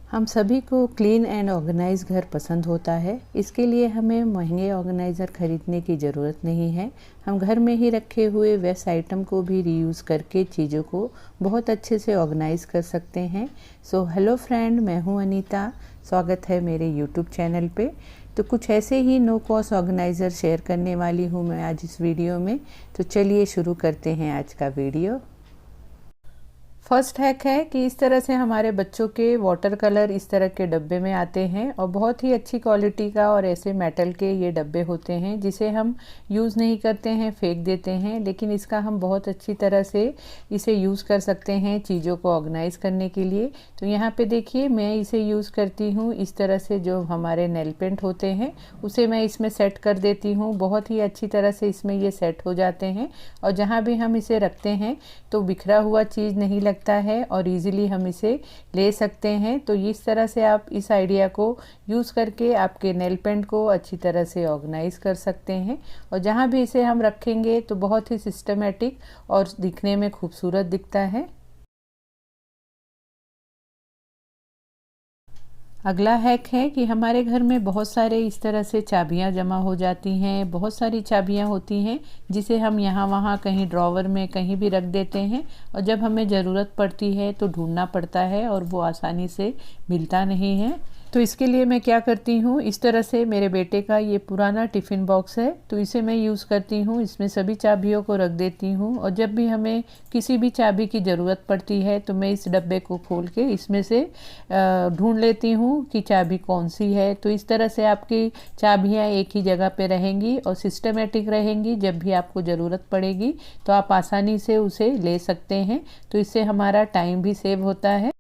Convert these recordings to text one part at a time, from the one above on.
हम सभी को क्लीन एंड ऑर्गेनाइज घर पसंद होता है। इसके लिए हमें महंगे ऑर्गेनाइज़र खरीदने की ज़रूरत नहीं है। हम घर में ही रखे हुए वेस्ट आइटम को भी रीयूज़ करके चीज़ों को बहुत अच्छे से ऑर्गेनाइज कर सकते हैं। सो हेलो फ्रेंड, मैं हूँ अनीता। स्वागत है मेरे यूट्यूब चैनल पे। तो कुछ ऐसे ही नो कॉस्ट ऑर्गेनाइज़र शेयर करने वाली हूँ मैं आज इस वीडियो में। तो चलिए शुरू करते हैं आज का वीडियो। फर्स्ट हैक है कि इस तरह से हमारे बच्चों के वाटर कलर इस तरह के डब्बे में आते हैं और बहुत ही अच्छी क्वालिटी का और ऐसे मेटल के ये डब्बे होते हैं जिसे हम यूज़ नहीं करते हैं, फेंक देते हैं, लेकिन इसका हम बहुत अच्छी तरह से इसे यूज़ कर सकते हैं चीज़ों को ऑर्गेनाइज़ करने के लिए। तो यहाँ पे देखिए मैं इसे यूज़ करती हूँ इस तरह से। जो हमारे नेल पेंट होते हैं उसे मैं इसमें सेट कर देती हूँ। बहुत ही अच्छी तरह से इसमें ये सेट हो जाते हैं और जहाँ भी हम इसे रखते हैं तो बिखरा हुआ चीज़ नहीं लगता है और इजीली हम इसे ले सकते हैं। तो इस तरह से आप इस आइडिया को यूज़ करके आपके नेल पेंट को अच्छी तरह से ऑर्गेनाइज कर सकते हैं और जहाँ भी इसे हम रखेंगे तो बहुत ही सिस्टमेटिक और दिखने में खूबसूरत दिखता है। अगला हैक है कि हमारे घर में बहुत सारे इस तरह से चाबियां जमा हो जाती हैं। बहुत सारी चाबियां होती हैं जिसे हम यहाँ वहाँ कहीं ड्रॉवर में कहीं भी रख देते हैं और जब हमें ज़रूरत पड़ती है तो ढूंढना पड़ता है और वो आसानी से मिलता नहीं है। तो इसके लिए मैं क्या करती हूँ, इस तरह से मेरे बेटे का ये पुराना टिफ़िन बॉक्स है तो इसे मैं यूज़ करती हूँ। इसमें सभी चाबियों को रख देती हूँ और जब भी हमें किसी भी चाबी की ज़रूरत पड़ती है तो मैं इस डब्बे को खोल के इसमें से ढूंढ लेती हूँ कि चाबी कौन सी है। तो इस तरह से आपकी चाबियाँ एक ही जगह पे रहेंगी और सिस्टमेटिक रहेंगी। जब भी आपको ज़रूरत पड़ेगी तो आप आसानी से उसे ले सकते हैं। तो इससे हमारा टाइम भी सेव होता है।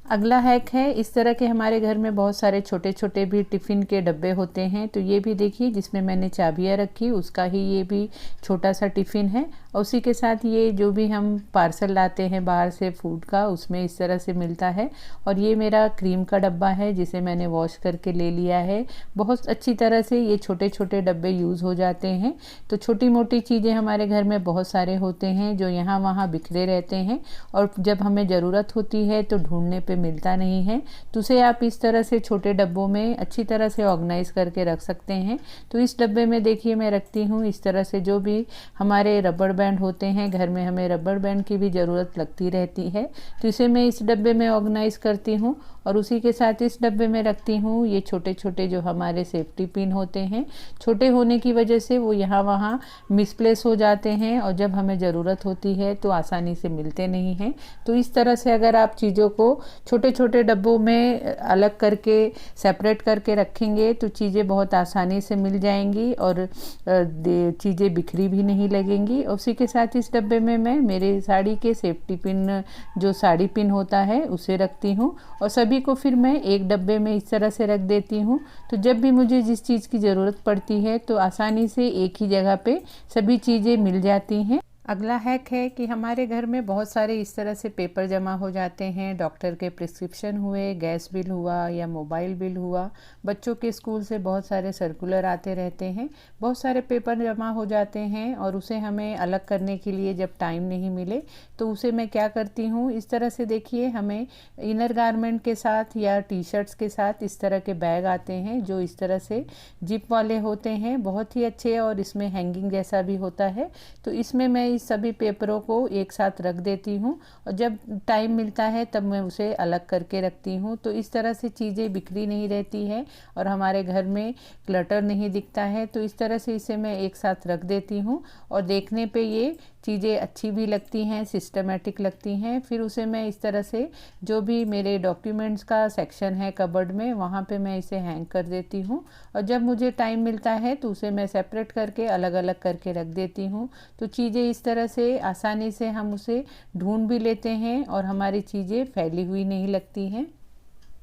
अगला हैक है, इस तरह के हमारे घर में बहुत सारे छोटे छोटे भी टिफ़िन के डब्बे होते हैं। तो ये भी देखिए जिसमें मैंने चाबियाँ रखी उसका ही ये भी छोटा सा टिफ़िन है और उसी के साथ ये जो भी हम पार्सल लाते हैं बाहर से फूड का उसमें इस तरह से मिलता है। और ये मेरा क्रीम का डब्बा है जिसे मैंने वॉश करके ले लिया है। बहुत अच्छी तरह से ये छोटे छोटे डब्बे यूज़ हो जाते हैं। तो छोटी मोटी चीज़ें हमारे घर में बहुत सारे होते हैं जो यहाँ वहाँ बिखरे रहते हैं और जब हमें ज़रूरत होती है तो ढूंढने पे मिलता नहीं है। तो उसे आप इस तरह से छोटे डब्बों में अच्छी तरह से ऑर्गेनाइज करके रख सकते हैं। तो इस डब्बे में देखिए मैं रखती हूँ इस तरह से जो भी हमारे रबड़ बैंड होते हैं। घर में हमें रबड़ बैंड की भी ज़रूरत लगती रहती है तो इसे मैं इस डब्बे में ऑर्गेनाइज करती हूँ और उसी के साथ इस डब्बे में रखती हूँ ये छोटे छोटे जो हमारे सेफ्टी पिन होते हैं। छोटे होने की वजह से वो यहाँ वहाँ मिसप्लेस हो जाते हैं और जब हमें ज़रूरत होती है तो आसानी से मिलते नहीं हैं। तो इस तरह से अगर आप चीज़ों को छोटे छोटे डब्बों में अलग करके सेपरेट करके रखेंगे तो चीज़ें बहुत आसानी से मिल जाएंगी और चीज़ें बिखरी भी नहीं लगेंगी। उसी के साथ इस डब्बे में मैं मेरे साड़ी के सेफ्टी पिन जो साड़ी पिन होता है उसे रखती हूँ और सभी को फिर मैं एक डब्बे में इस तरह से रख देती हूँ। तो जब भी मुझे जिस चीज़ की ज़रूरत पड़ती है तो आसानी से एक ही जगह पे सभी चीज़ें मिल जाती हैं। अगला हैक है कि हमारे घर में बहुत सारे इस तरह से पेपर जमा हो जाते हैं। डॉक्टर के प्रिस्क्रिप्शन हुए, गैस बिल हुआ या मोबाइल बिल हुआ, बच्चों के स्कूल से बहुत सारे सर्कुलर आते रहते हैं। बहुत सारे पेपर जमा हो जाते हैं और उसे हमें अलग करने के लिए जब टाइम नहीं मिले तो उसे मैं क्या करती हूँ, इस तरह से देखिए हमें इनर गारमेंट के साथ या टी शर्ट्स के साथ इस तरह के बैग आते हैं जो इस तरह से जिप वाले होते हैं, बहुत ही अच्छे और इसमें हैंगिंग जैसा भी होता है। तो इसमें मैं सभी पेपरों को एक साथ रख देती हूँ और जब टाइम मिलता है तब मैं उसे अलग करके रखती हूँ। तो इस तरह से चीज़ें बिखरी नहीं रहती है और हमारे घर में क्लटर नहीं दिखता है। तो इस तरह से इसे मैं एक साथ रख देती हूँ और देखने पे ये चीज़ें अच्छी भी लगती हैं, सिस्टमेटिक लगती हैं। फिर उसे मैं इस तरह से जो भी मेरे डॉक्यूमेंट्स का सेक्शन है कबर्ड में वहाँ पे मैं इसे हैंग कर देती हूँ और जब मुझे टाइम मिलता है तो उसे मैं सेपरेट करके अलग अलग करके रख देती हूँ। तो चीज़ें इस तरह से आसानी से हम उसे ढूंढ भी लेते हैं और हमारी चीज़ें फैली हुई नहीं लगती हैं।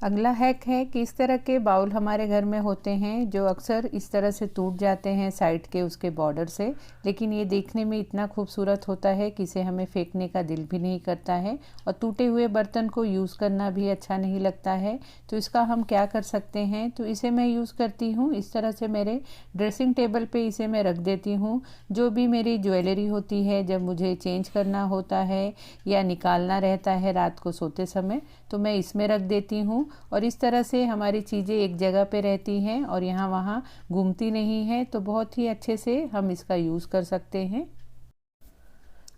अगला हैक है कि इस तरह के बाउल हमारे घर में होते हैं जो अक्सर इस तरह से टूट जाते हैं साइड के उसके बॉर्डर से, लेकिन ये देखने में इतना खूबसूरत होता है कि इसे हमें फेंकने का दिल भी नहीं करता है और टूटे हुए बर्तन को यूज़ करना भी अच्छा नहीं लगता है। तो इसका हम क्या कर सकते हैं, तो इसे मैं यूज़ करती हूँ इस तरह से मेरे ड्रेसिंग टेबल पे इसे मैं रख देती हूँ। जो भी मेरी ज्वेलरी होती है जब मुझे चेंज करना होता है या निकालना रहता है रात को सोते समय, तो मैं इसमें रख देती हूँ और इस तरह से हमारी चीज़ें एक जगह पे रहती हैं और यहाँ वहाँ घूमती नहीं है। तो बहुत ही अच्छे से हम इसका यूज़ कर सकते हैं।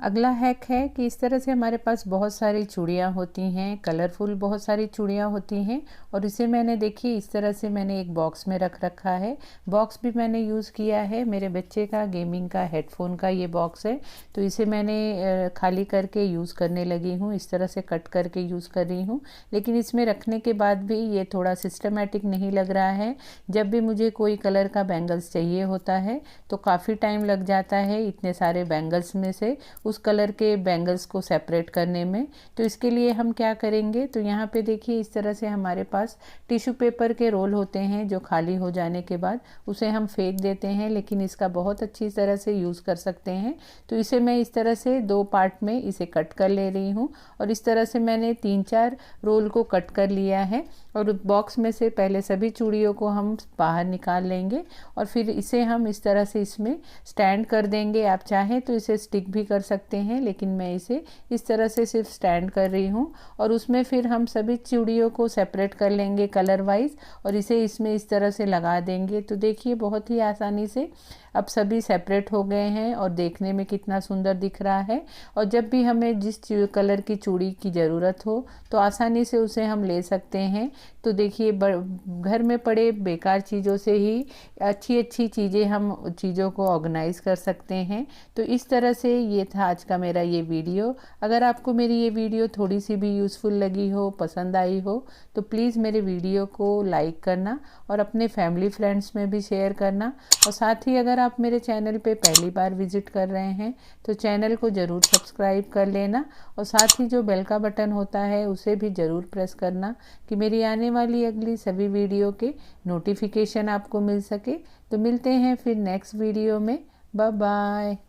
अगला हैक है कि इस तरह से हमारे पास बहुत सारी चूड़ियाँ होती हैं, कलरफुल बहुत सारी चूड़ियाँ होती हैं और इसे मैंने देखिए इस तरह से मैंने एक बॉक्स में रख रखा है। बॉक्स भी मैंने यूज़ किया है, मेरे बच्चे का गेमिंग का हेडफोन का ये बॉक्स है, तो इसे मैंने खाली करके यूज़ करने लगी हूँ। इस तरह से कट करके यूज़ कर रही हूँ, लेकिन इसमें रखने के बाद भी ये थोड़ा सिस्टमेटिक नहीं लग रहा है। जब भी मुझे कोई कलर का बैंगल्स चाहिए होता है तो काफ़ी टाइम लग जाता है इतने सारे बैंगल्स में से उस कलर के बैंगल्स को सेपरेट करने में। तो इसके लिए हम क्या करेंगे, तो यहाँ पे देखिए इस तरह से हमारे पास टिश्यू पेपर के रोल होते हैं जो खाली हो जाने के बाद उसे हम फेंक देते हैं, लेकिन इसका बहुत अच्छी तरह से यूज़ कर सकते हैं। तो इसे मैं इस तरह से 2 पार्ट में इसे कट कर ले रही हूँ और इस तरह से मैंने 3-4 रोल को कट कर लिया है और बॉक्स में से पहले सभी चूड़ियों को हम बाहर निकाल लेंगे और फिर इसे हम इस तरह से इसमें स्टैंड कर देंगे। आप चाहें तो इसे स्टिक भी कर सकते हैं, लेकिन मैं इसे इस तरह से सिर्फ स्टैंड कर रही हूँ और उसमें फिर हम सभी चूड़ियों को सेपरेट कर लेंगे कलर वाइज और इसे इसमें इस तरह से लगा देंगे। तो देखिए बहुत ही आसानी से अब सभी सेपरेट हो गए हैं और देखने में कितना सुंदर दिख रहा है। और जब भी हमें जिस कलर की चूड़ी की ज़रूरत हो तो आसानी से उसे हम ले सकते हैं। तो देखिए घर में पड़े बेकार चीज़ों से ही अच्छी अच्छी चीज़ें हम चीज़ों को ऑर्गेनाइज़ कर सकते हैं। तो इस तरह से ये था आज का मेरा ये वीडियो। अगर आपको मेरी ये वीडियो थोड़ी सी भी यूज़फुल लगी हो, पसंद आई हो, तो प्लीज़ मेरे वीडियो को लाइक करना और अपने फैमिली फ्रेंड्स में भी शेयर करना। और साथ ही अगर आप मेरे चैनल पे पहली बार विज़िट कर रहे हैं तो चैनल को ज़रूर सब्सक्राइब कर लेना और साथ ही जो बेल का बटन होता है उसे भी ज़रूर प्रेस करना कि मेरी आने वाली अगली सभी वीडियो के नोटिफिकेशन आपको मिल सके। तो मिलते हैं फिर नेक्स्ट वीडियो में। Bye bye.